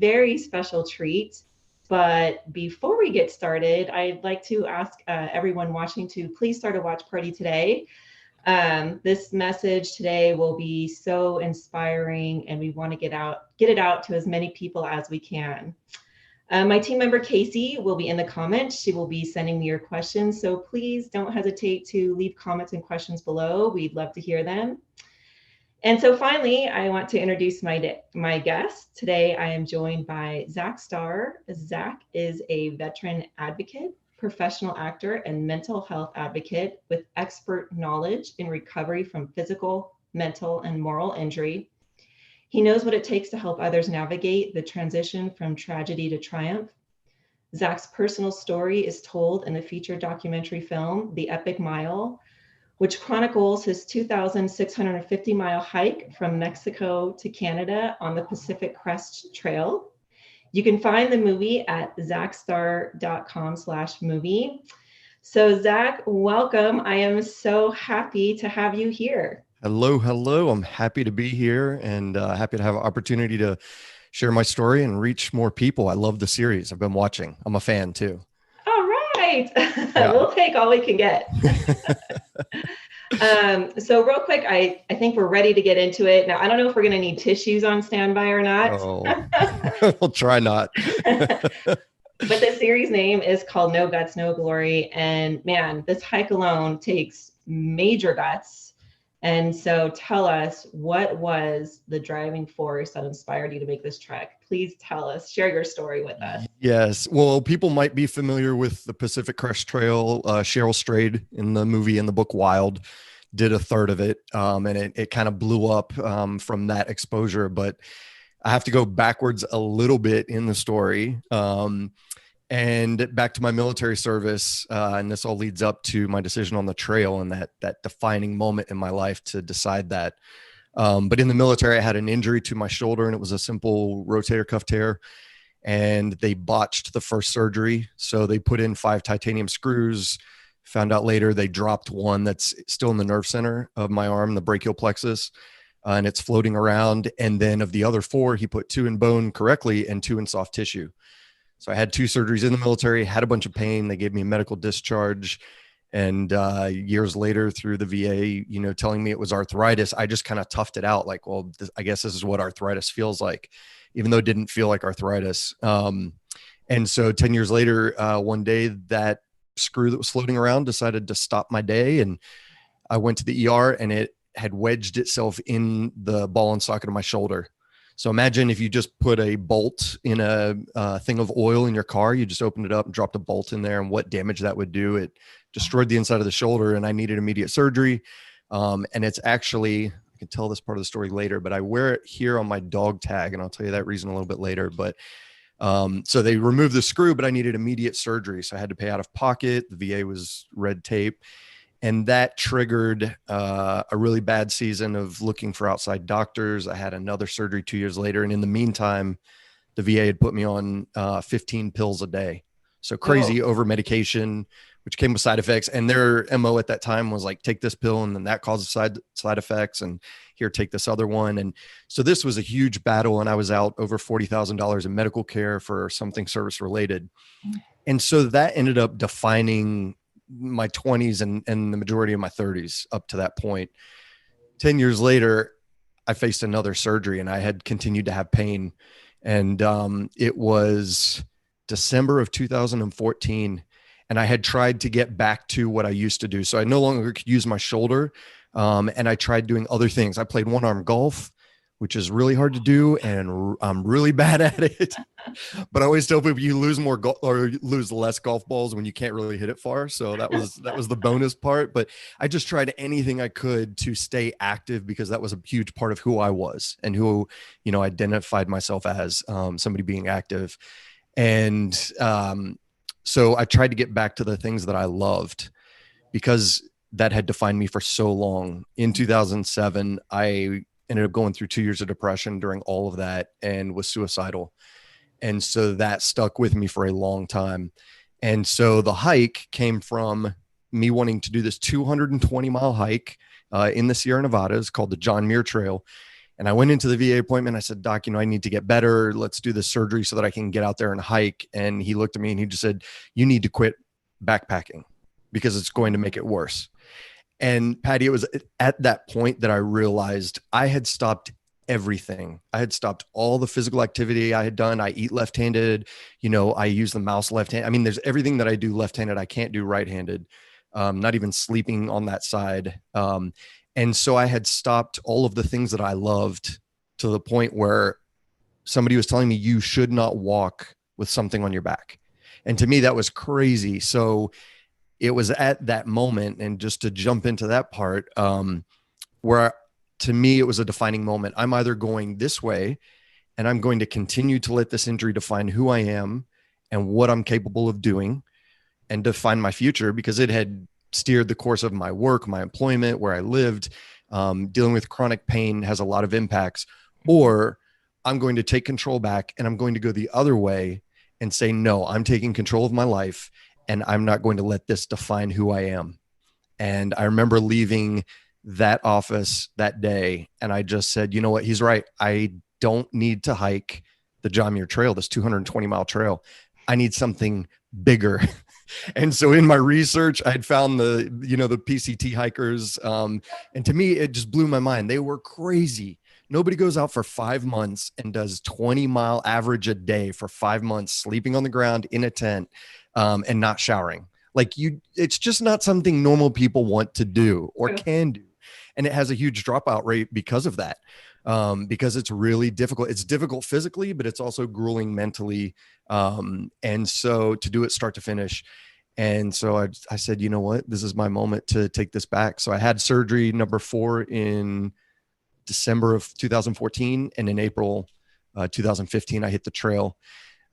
very special treat. But before we get started, I'd like to ask everyone watching to please start a watch party today. This message today will be so inspiring, and we want to get it out to as many people as we can. My team member Casey will be in the comments. She will be sending me your questions. So please don't hesitate to leave comments and questions below. We'd love to hear them. And so finally, I want to introduce my guest. Today, I am joined by Zack Starr. Zack is a veteran advocate, professional actor, and mental health advocate with expert knowledge in recovery from physical, mental, and moral injury. He knows what it takes to help others navigate the transition from tragedy to triumph. Zack's personal story is told in the feature documentary film, The Epic Mile, which chronicles his 2,650-mile hike from Mexico to Canada on the Pacific Crest Trail. You can find the movie at zackstar.com/movie. So Zack, welcome. I am so happy to have you here. Hello. I'm happy to be here and happy to have an opportunity to share my story and reach more people. I love the series. I've been watching. I'm a fan too. All right. Yeah. We'll take all we can get. So real quick, I think we're ready to get into it. Now, I don't know if we're going to need tissues on standby or not. We'll try not. But the series name is called No Guts, No Glory. And man, this hike alone takes major guts. And so tell us, what was the driving force that inspired you to make this trek? Please tell us, share your story with us. Yes. Well, people might be familiar with the Pacific Crest Trail. Cheryl Strayed in the movie and the book Wild did a third of it. And it kind of blew up from that exposure. But I have to go backwards a little bit in the story. And back to my military service, and this all leads up to my decision on the trail and that defining moment in my life to decide that. But in the military, I had an injury to my shoulder, and it was a simple rotator cuff tear, and they botched the first surgery. So they put in 5 titanium screws, found out later they dropped one that's still in the nerve center of my arm, the brachial plexus, and it's floating around. And then of the other 4, he put 2 in bone correctly and 2 in soft tissue. So I had 2 surgeries in the military, had a bunch of pain. They gave me a medical discharge. And years later through the VA, telling me it was arthritis, I just kind of toughed it out. Like, well, I guess this is what arthritis feels like, even though it didn't feel like arthritis. And so 10 years later, one day that screw that was floating around decided to stop my day. And I went to the ER, and it had wedged itself in the ball and socket of my shoulder. So imagine if you just put a bolt in a thing of oil in your car, you just opened it up and dropped a bolt in there, and what damage that would do. It destroyed the inside of the shoulder, and I needed immediate surgery. And it's actually, I can tell this part of the story later, but I wear it here on my dog tag, and I'll tell you that reason a little bit later. But so they removed the screw, but I needed immediate surgery. So I had to pay out of pocket. The VA was red tape. And that triggered a really bad season of looking for outside doctors. I had another surgery 2 years later. And in the meantime, the VA had put me on 15 pills a day. So crazy over medication, which came with side effects. And their MO at that time was like, take this pill and then that causes side effects. And here, take this other one. And so this was a huge battle. And I was out over $40,000 in medical care for something service related. And so that ended up defining my 20s and the majority of my 30s up to that point. 10 years later, I faced another surgery, and I had continued to have pain. And it was December of 2014. And I had tried to get back to what I used to do. So I no longer could use my shoulder. And I tried doing other things. I played one-arm golf, which is really hard to do, and I'm really bad at it. But I always tell people you lose more or lose less golf balls when you can't really hit it far. So that was the bonus part. But I just tried anything I could to stay active, because that was a huge part of who I was and who, identified myself as, somebody being active. And so I tried to get back to the things that I loved, because that had defined me for so long. In 2007, I ended up going through 2 years of depression during all of that and was suicidal. And so that stuck with me for a long time. And so the hike came from me wanting to do this 220-mile hike in the Sierra Nevadas called the Muir Trail. And I went into the VA appointment. I said, Doc, I need to get better. Let's do this surgery so that I can get out there and hike. And he looked at me and he just said, you need to quit backpacking because it's going to make it worse. And Patty, it was at that point that I realized I had stopped everything. I had stopped all the physical activity I had done. I eat left-handed, I use the mouse left-handed. I mean, there's everything that I do left-handed. I can't do right-handed, not even sleeping on that side. And so I had stopped all of the things that I loved to the point where somebody was telling me you should not walk with something on your back. And to me, that was crazy. So it was at that moment, and just to jump into that part, where to me, it was a defining moment. I'm either going this way and I'm going to continue to let this injury define who I am and what I'm capable of doing and define my future, because it had steered the course of my work, my employment, where I lived. Dealing with chronic pain has a lot of impacts. Or I'm going to take control back and I'm going to go the other way and say, no, I'm taking control of my life and I'm not going to let this define who I am. And I remember leaving that office that day and I just said, you know what, he's right. I don't need to hike the John Muir Trail, this 220-mile trail. I need something bigger. And so in my research, I'd found the PCT hikers. And to me, it just blew my mind. They were crazy. Nobody goes out for 5 months and does 20-mile average a day for 5 months, sleeping on the ground in a tent, and not showering. It's just not something normal people want to do or can do. And it has a huge dropout rate because of that. Because it's really difficult. It's difficult physically, but it's also grueling mentally. And so to do it start to finish. And so I said, you know what, this is my moment to take this back. So I had surgery number 4 in December of 2014. And in April 2015, I hit the trail.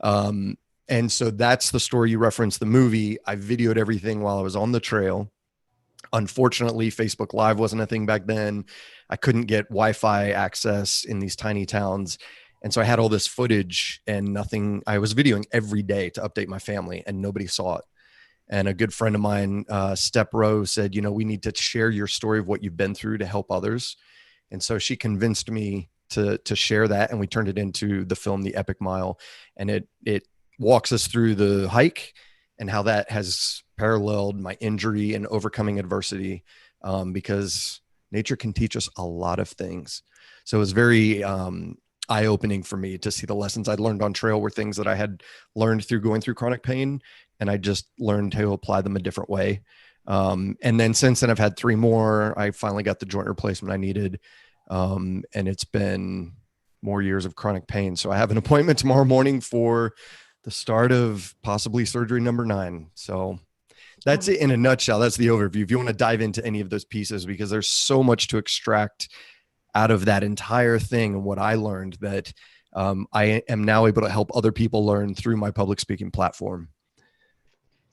And so that's the story you referenced, the movie. I videoed everything while I was on the trail. Unfortunately, Facebook Live wasn't a thing back then. I couldn't get Wi-Fi access in these tiny towns. And so I had all this footage and nothing. I was videoing every day to update my family and nobody saw it. And a good friend of mine, Step Row, said, we need to share your story of what you've been through to help others. And so she convinced me to share that. And we turned it into the film, The Epic Mile. And it walks us through the hike and how that has paralleled my injury and overcoming adversity, because nature can teach us a lot of things. So it was very eye-opening for me to see the lessons I'd learned on trail were things that I had learned through going through chronic pain, and I just learned to apply them a different way. And then since then, I've had 3 more. I finally got the joint replacement I needed, and it's been more years of chronic pain. So I have an appointment tomorrow morning for the start of possibly surgery number 9. So that's it in a nutshell. That's the overview. If you want to dive into any of those pieces, because there's so much to extract out of that entire thing and what I learned that I am now able to help other people learn through my public speaking platform.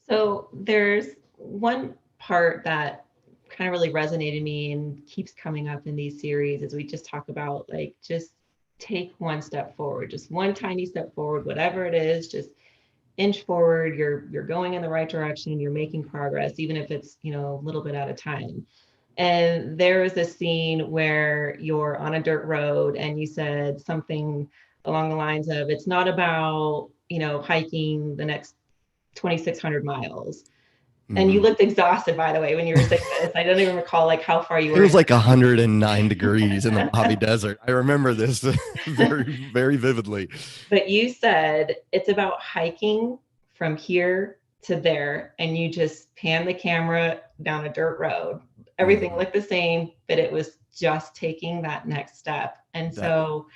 So there's one part that kind of really resonated me and keeps coming up in these series as we just talk about, just take one step forward, just one tiny step forward, whatever it is, just inch forward. You're going in the right direction. You're making progress, even if it's, a little bit at a time. And there was this scene where you're on a dirt road and you said something along the lines of, it's not about, hiking the next 2,600 miles. And you looked exhausted, by the way, when you were saying this. I don't even recall how far you were. It was 109 degrees in the Mojave Desert. I remember this very, very vividly. But you said it's about hiking from here to there, and you just pan the camera down a dirt road. Everything looked the same, but it was just taking that next step. And so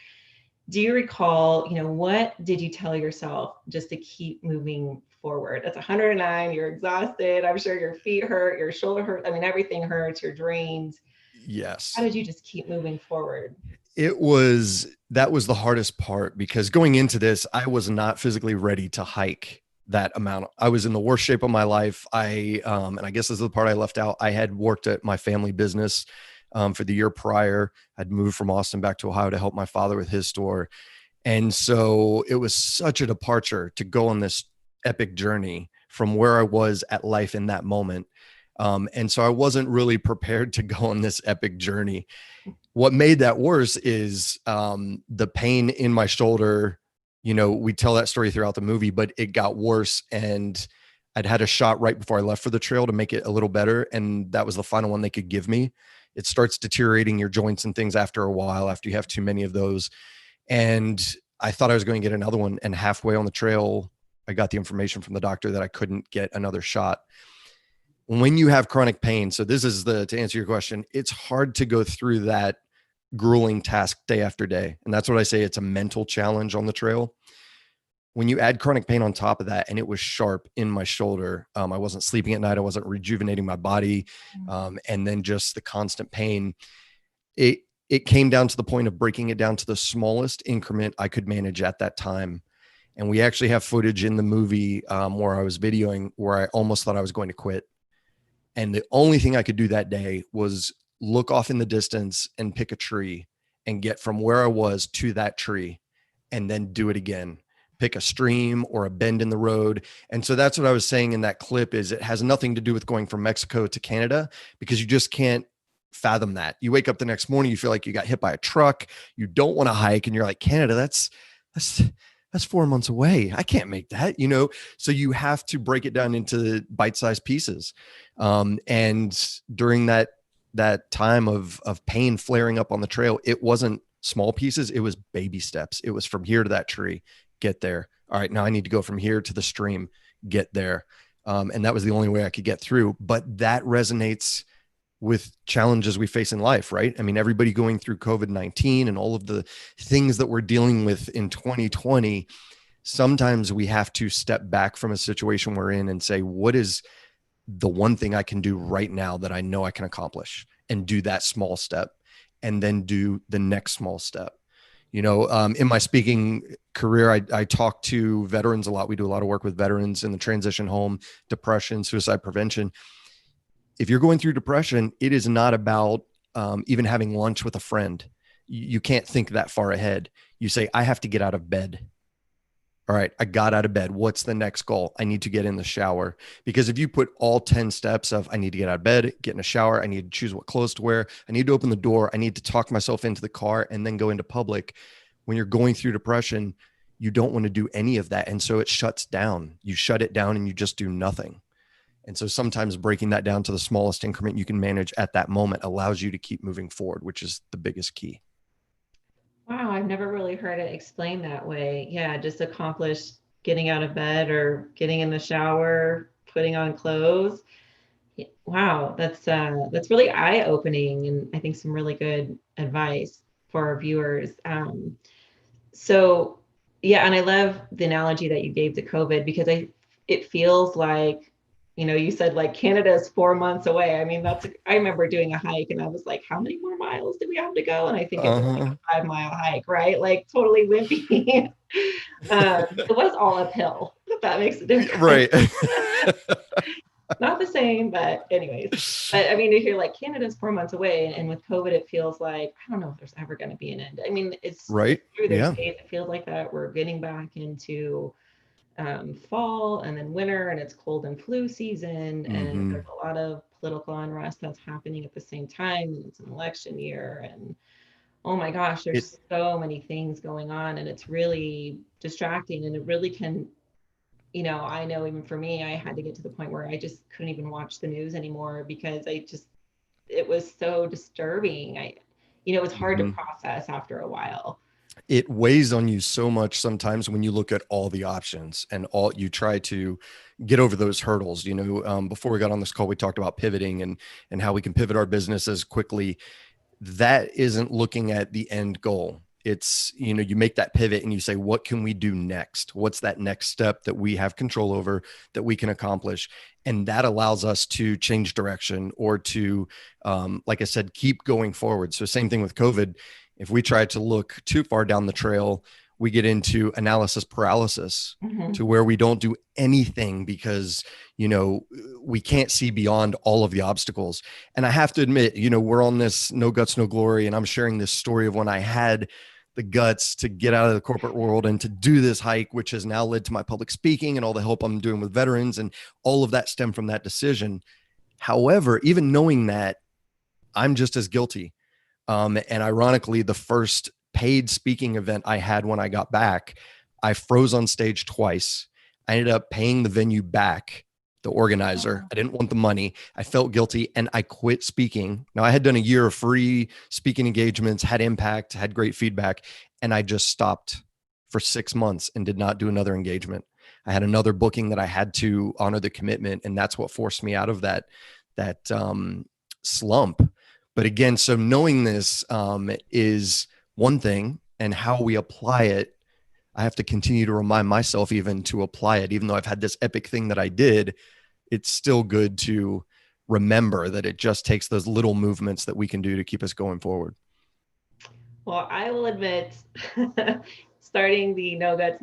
do you recall, what did you tell yourself just to keep moving forward? It's 109, you're exhausted. I'm sure your feet hurt, your shoulder hurt. I mean, everything hurts, you're drained. Yes. How did you just keep moving forward? That was the hardest part, because going into this, I was not physically ready to hike that amount. I was in the worst shape of my life. And I guess this is the part I left out. I had worked at my family business for the year prior. I'd moved from Austin back to Ohio to help my father with his store. And so it was such a departure to go on this epic journey from where I was at life in that moment. And so I wasn't really prepared to go on this epic journey. What made that worse is the pain in my shoulder. We tell that story throughout the movie, but it got worse, and I'd had a shot right before I left for the trail to make it a little better. And that was the final one they could give me. It starts deteriorating your joints and things after a while, after you have too many of those. And I thought I was going to get another one. And halfway on the trail, I got the information from the doctor that I couldn't get another shot. When you have chronic pain, so this is to answer your question, it's hard to go through that grueling task day after day. And that's what I say. It's a mental challenge on the trail. When you add chronic pain on top of that, and it was sharp in my shoulder, I wasn't sleeping at night. I wasn't rejuvenating my body. And then just the constant pain, it came down to the point of breaking it down to the smallest increment I could manage at that time. And we actually have footage in the movie where I was videoing where I almost thought I was going to quit. And the only thing I could do that day was look off in the distance and pick a tree and get from where I was to that tree and then do it again. Pick a stream or a bend in the road. And so that's what I was saying in that clip is it has nothing to do with going from Mexico to Canada, because you just can't fathom that. You wake up the next morning, you feel like you got hit by a truck. You don't want to hike. And you're like, Canada, that's 4 months away. I can't make that, So you have to break it down into bite-sized pieces. And during that time of pain flaring up on the trail, it wasn't small pieces. It was baby steps. It was from here to that tree, get there. All right, now I need to go from here to the stream, get there. And that was the only way I could get through. But that resonates with challenges we face in life, right? I mean, everybody going through COVID-19 and all of the things that we're dealing with in 2020, sometimes we have to step back from a situation we're in and say, what is the one thing I can do right now that I know I can accomplish, and do that small step and then do the next small step. In my speaking career, I talk to veterans a lot. We do a lot of work with veterans in the transition home, depression, suicide prevention. If you're going through depression, it is not about even having lunch with a friend. You can't think that far ahead. You say, I have to get out of bed. All right, I got out of bed. What's the next goal? I need to get in the shower. Because if you put all 10 steps of I need to get out of bed, get in a shower, I need to choose what clothes to wear, I need to open the door, I need to talk myself into the car and then go into public. When you're going through depression, you don't want to do any of that. And so it shuts down. You shut it down and you just do nothing. And so sometimes breaking that down to the smallest increment you can manage at that moment allows you to keep moving forward, which is the biggest key. Wow, I've never really heard it explained that way. Yeah, just accomplish getting out of bed or getting in the shower, putting on clothes. Wow, that's really eye-opening, and I think some really good advice for our viewers. So yeah, and I love the analogy that you gave to COVID, because it feels like, you said like Canada is 4 months away. I mean, I remember doing a hike and I was like, how many more miles do we have to go? And I think it was like a 5-mile hike, right? Like totally wimpy. It was all uphill, if that makes a difference. Right. Not the same, but anyways. But I mean, if you're like, Canada's 4 months away, and with COVID, it feels like, I don't know if there's ever going to be an end. I mean, it's right. Through there's days it feels like that we're getting back into fall and then winter, and it's cold and flu season, and there's a lot of political unrest that's happening at the same time, and it's an election year, and oh my gosh, there's so many things going on, and it's really distracting, and it really can, I know even for me, I had to get to the point where I just couldn't even watch the news anymore, because it was so disturbing. It's hard to process after a while. It weighs on you so much sometimes when you look at all the options and all you try to get over those hurdles. Before we got on this call, we talked about pivoting and how we can pivot our businesses quickly. That isn't looking at the end goal. It's, you make that pivot and you say, what can we do next? What's that next step that we have control over, that we can accomplish? And that allows us to change direction or to, like I said, keep going forward. So same thing with COVID. If we try to look too far down the trail, we get into analysis paralysis to where we don't do anything because, we can't see beyond all of the obstacles. And I have to admit, we're on this no guts, no glory. And I'm sharing this story of when I had the guts to get out of the corporate world and to do this hike, which has now led to my public speaking and all the help I'm doing with veterans. And all of that stemmed from that decision. However, even knowing that, I'm just as guilty. And ironically, the first paid speaking event I had when I got back, I froze on stage twice. I ended up paying the venue back, the organizer. I didn't want the money. I felt guilty and I quit speaking. Now, I had done a year of free speaking engagements, had impact, had great feedback, and I just stopped for 6 months and did not do another engagement. I had another booking that I had to honor the commitment, and that's what forced me out of that slump. But again, so knowing this is one thing, and how we apply it, I have to continue to remind myself even to apply it. Even though I've had this epic thing that I did, it's still good to remember that it just takes those little movements that we can do to keep us going forward. Well, I will admit, starting the No Guts,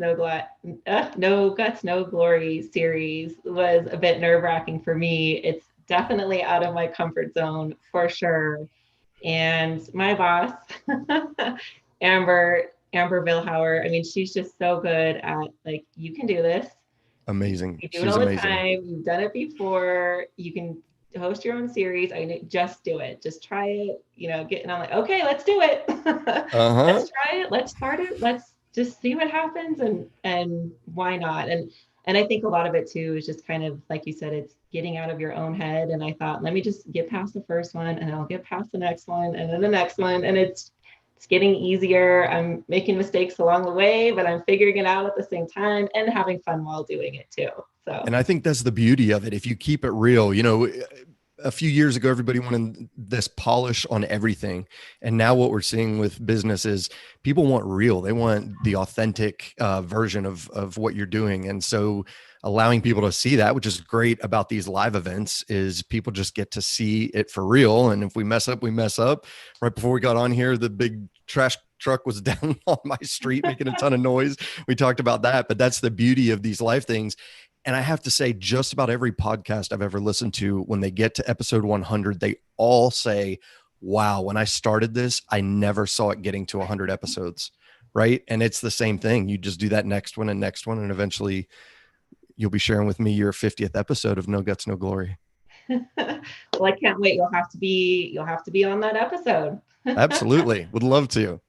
No Glory series was a bit nerve-wracking for me. It's definitely out of my comfort zone for sure. And my boss, Amber Vilhauer, I mean, she's just so good at, like, you can do this. Amazing. You do it She's all the amazing. time. You've done it before. You can host your own series. I mean, just do it. Just try it. And I'm like, okay, let's do it. Uh-huh. Let's try it. Let's start it. Let's just see what happens, and why not? And I think a lot of it too is just kind of like you said, it's getting out of your own head. And I thought, let me just get past the first one, and I'll get past the next one, and then the next one, and it's getting easier. I'm making mistakes along the way, but I'm figuring it out at the same time and having fun while doing it too. So, And I think that's the beauty of it. If you keep it real, a few years ago, everybody wanted this polish on everything. And now what we're seeing with business is people want real. They want the authentic version of what you're doing. And so allowing people to see that, which is great about these live events, is people just get to see it for real. And if we mess up, we mess up. Right before we got on here, the big trash truck was down on my street making a ton of noise. We talked about that, but that's the beauty of these live things. And I have to say, just about every podcast I've ever listened to, when they get to episode 100, they all say, wow, when I started this, I never saw it getting to 100 episodes. Right. And it's the same thing. You just do that next one, and eventually you'll be sharing with me your 50th episode of No Guts, No Glory. Well, I can't wait. You'll have to be on that episode. Absolutely. Would love to.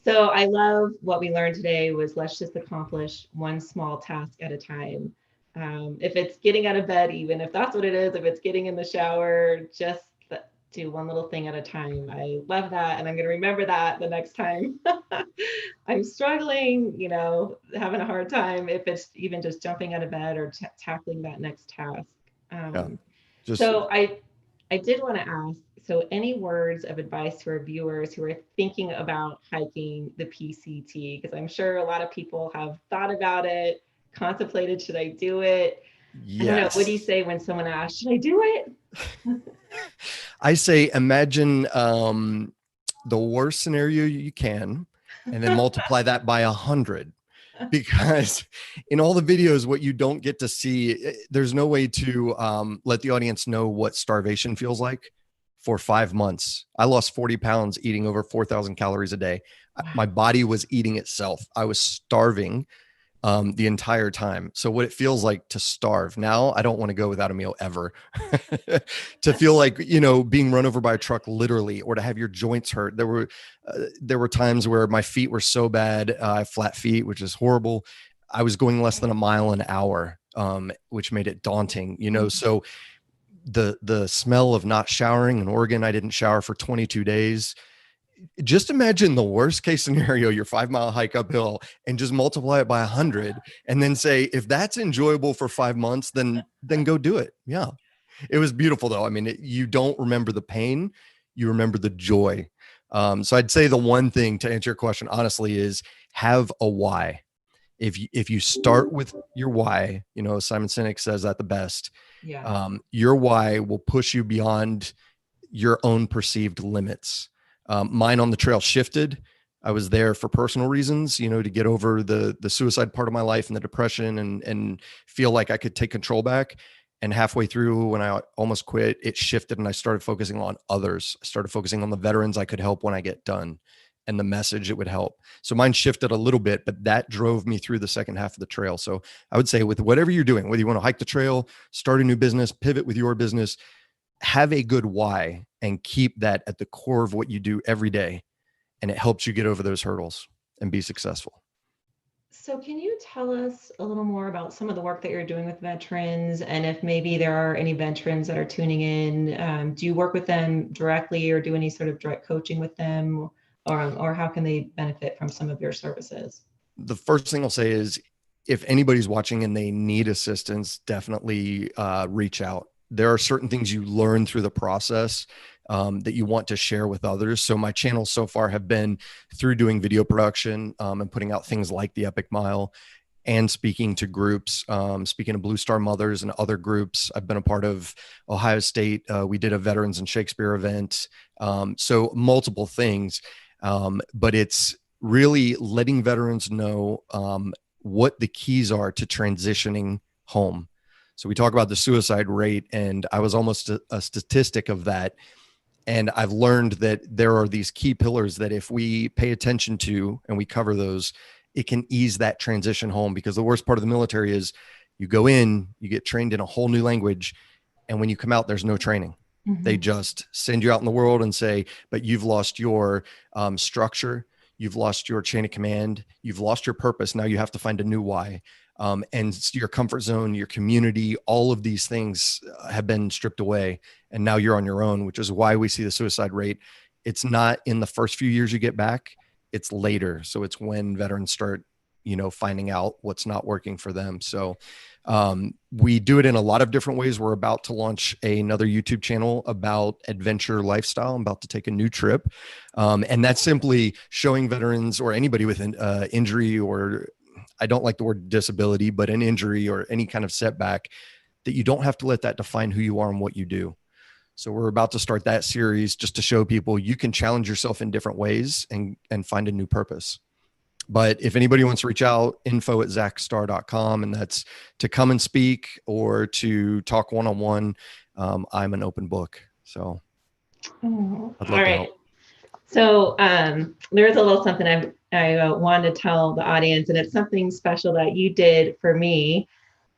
So I love what we learned today was, let's just accomplish one small task at a time. If it's getting out of bed, even if that's what it is, if it's getting in the shower, just do one little thing at a time. I love that. And I'm going to remember that the next time I'm struggling, having a hard time, if it's even just jumping out of bed or tackling that next task. So I did want to ask, so any words of advice to our viewers who are thinking about hiking the PCT? Because I'm sure a lot of people have thought about it, contemplated, should I do it? Yes. I don't know. What do you say when someone asks, should I do it? I say, imagine the worst scenario you can, and then multiply that by 100. Because in all the videos, what you don't get to see, there's no way to let the audience know what starvation feels like. For 5 months, I lost 40 pounds eating over 4,000 calories a day. Wow. My body was eating itself. I was starving the entire time. So what it feels like to starve now, I don't want to go without a meal ever. To feel like, being run over by a truck, literally, or to have your joints hurt. There were times where my feet were so bad, I have flat feet, which is horrible. I was going less than a mile an hour, which made it daunting, so the smell of not showering in Oregon, I didn't shower for 22 days. Just imagine the worst case scenario, your 5-mile hike uphill, and just multiply it by 100, and then say, if that's enjoyable for 5 months, then go do it. Yeah. It was beautiful though. I mean, you don't remember the pain, you remember the joy. So I'd say the one thing to answer your question, honestly, is have a why. If you start with your why, Simon Sinek says that the best. Yeah. Your why will push you beyond your own perceived limits. Mine on the trail shifted. I was there for personal reasons, to get over the suicide part of my life and the depression, and feel like I could take control back. And halfway through, when I almost quit, it shifted, and I started focusing on others. I started focusing on the veterans I could help when I get done, and the message it would help. So mine shifted a little bit, but that drove me through the second half of the trail. So I would say, with whatever you're doing, whether you want to hike the trail, start a new business, pivot with your business, have a good why and keep that at the core of what you do every day. And it helps you get over those hurdles and be successful. So can you tell us a little more about some of the work that you're doing with veterans, and if maybe there are any veterans that are tuning in? Do you work with them directly or do any sort of direct coaching with them, or how can they benefit from some of your services? The first thing I'll say is if anybody's watching and they need assistance, definitely reach out. There are certain things you learn through the process that you want to share with others. So my channels so far have been through doing video production and putting out things like the Epic Mile and speaking to groups, speaking to Blue Star Mothers and other groups. I've been a part of Ohio State. We did a Veterans and Shakespeare event. So multiple things, but it's really letting veterans know what the keys are to transitioning home. So we talk about the suicide rate, and I was almost a statistic of that. And I've learned that there are these key pillars that if we pay attention to and we cover those, it can ease that transition home. Because the worst part of the military is you go in, you get trained in a whole new language, and when you come out, there's no training. Mm-hmm. They just send you out in the world and say, but you've lost your structure. You've lost your chain of command. You've lost your purpose. Now you have to find a new why. And your comfort zone, your community, all of these things have been stripped away. And now you're on your own, which is why we see the suicide rate. It's not in the first few years you get back, it's later. So it's when veterans start, finding out what's not working for them. So we do it in a lot of different ways. We're about to launch another YouTube channel about adventure lifestyle. I'm about to take a new trip. And that's simply showing veterans or anybody with an injury, or I don't like the word disability, but an injury or any kind of setback, that you don't have to let that define who you are and what you do. So we're about to start that series just to show people you can challenge yourself in different ways and find a new purpose. But if anybody wants to reach out, info@zackstarr.com, and that's to come and speak or to talk one-on-one. I'm an open book. So I'd love to help. So there's a little something I wanted to tell the audience, and it's something special that you did for me.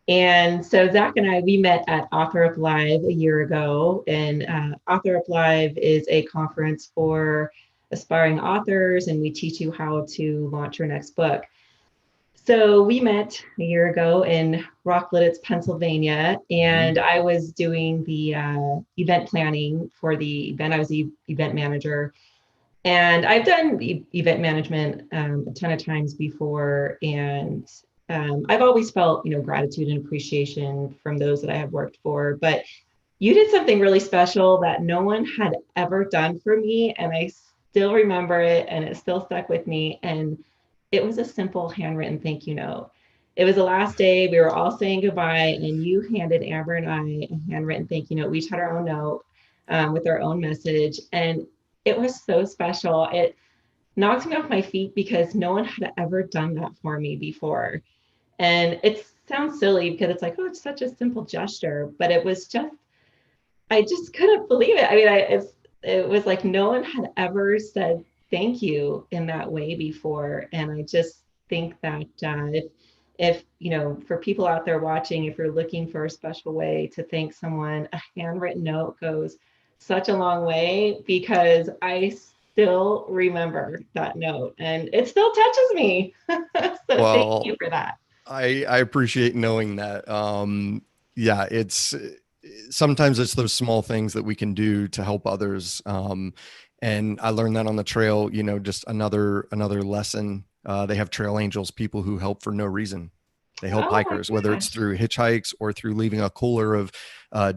And so Zack and I, we met at Author Up Live a year ago, and Author Up Live is a conference for aspiring authors, and we teach you how to launch your next book. So we met a year ago in Rockledge, Pennsylvania, and I was doing the event planning for the event. I was the event manager. And I've done event management a ton of times before, and I've always felt, gratitude and appreciation from those that I have worked for. But you did something really special that no one had ever done for me, and I still remember it, and it still stuck with me. And it was a simple handwritten thank you note. It was the last day, we were all saying goodbye, and you handed Amber and I a handwritten thank you note. We each had our own note with our own message, and it was so special. It knocked me off my feet because no one had ever done that for me before. And it sounds silly because it's like, oh, it's such a simple gesture, but it was just, I just couldn't believe it. I mean, it was like no one had ever said thank you in that way before. And I just think that if for people out there watching, if you're looking for a special way to thank someone, a handwritten note goes such a long way, because I still remember that note and it still touches me. So thank you for that. I appreciate knowing that. Yeah, sometimes it's those small things that we can do to help others. And I learned that on the trail, just another lesson. They have trail angels, people who help for no reason. They help hikers, whether it's through hitchhikes or through leaving a cooler of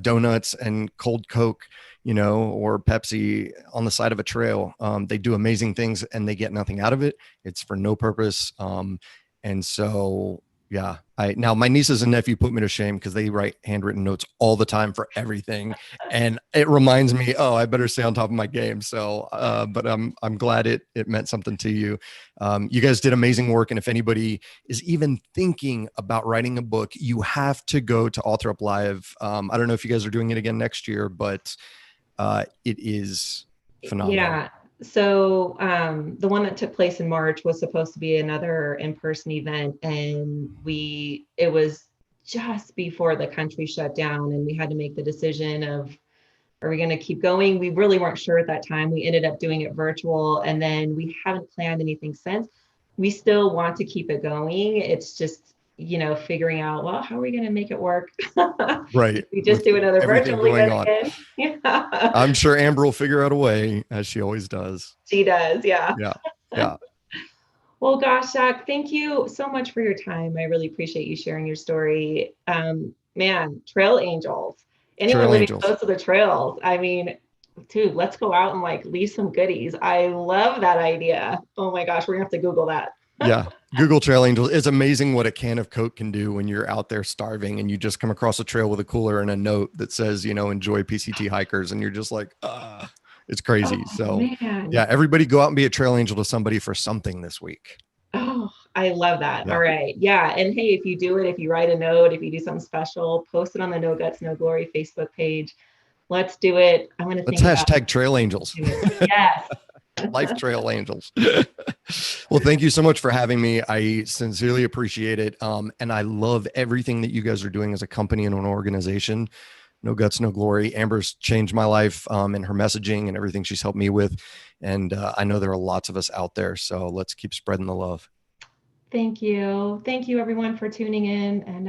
donuts and cold Coke, or Pepsi on the side of a trail. They do amazing things and they get nothing out of it. It's for no purpose. And so, yeah, now my nieces and nephew put me to shame because they write handwritten notes all the time for everything. And it reminds me, oh, I better stay on top of my game. So, but I'm glad it meant something to you. You guys did amazing work. And if anybody is even thinking about writing a book, you have to go to Author Up Live. I don't know if you guys are doing it again next year, but it is phenomenal. Yeah. So the one that took place in March was supposed to be another in-person event, and it was just before the country shut down, and we had to make the decision of Are we going to keep going? We really weren't sure at that time. We ended up doing it virtual, and then we haven't planned anything since. We still want to keep it going. It's just, figuring out, well, how are we going to make it work? Right. We just With do another everything virtual going event on. again. Yeah. I'm sure Amber will figure out a way, as she always does. She does. Yeah. Yeah. Yeah. Well, gosh, Zach, thank you so much for your time. I really appreciate you sharing your story. Man, trail angels, anyone Trail living angels. close to the trails. I mean, dude, let's go out and like leave some goodies. I love that idea. Oh my gosh, we're gonna have to Google that. Yeah. Google Trail Angels. It's amazing what a can of Coke can do when you're out there starving and you just come across a trail with a cooler and a note that says, enjoy PCT hikers. And you're just like, it's crazy. Oh So man. yeah, everybody go out and be a trail angel to somebody for something this week. Oh, I love that. All Yeah. right. Yeah. And hey, if you do it, if you write a note, if you do something special, post it on the No Guts, No Glory Facebook page. Let's do it. I'm going to Let's think about hashtag trail angels. it. Yes. Life trail angels. Well, thank you so much for having me. I sincerely appreciate it. And I love everything that you guys are doing as a company and an organization. No Guts, No Glory. Amber's changed my life in her messaging and everything she's helped me with. And I know there are lots of us out there. So let's keep spreading the love. Thank you. Thank you, everyone, for tuning in. And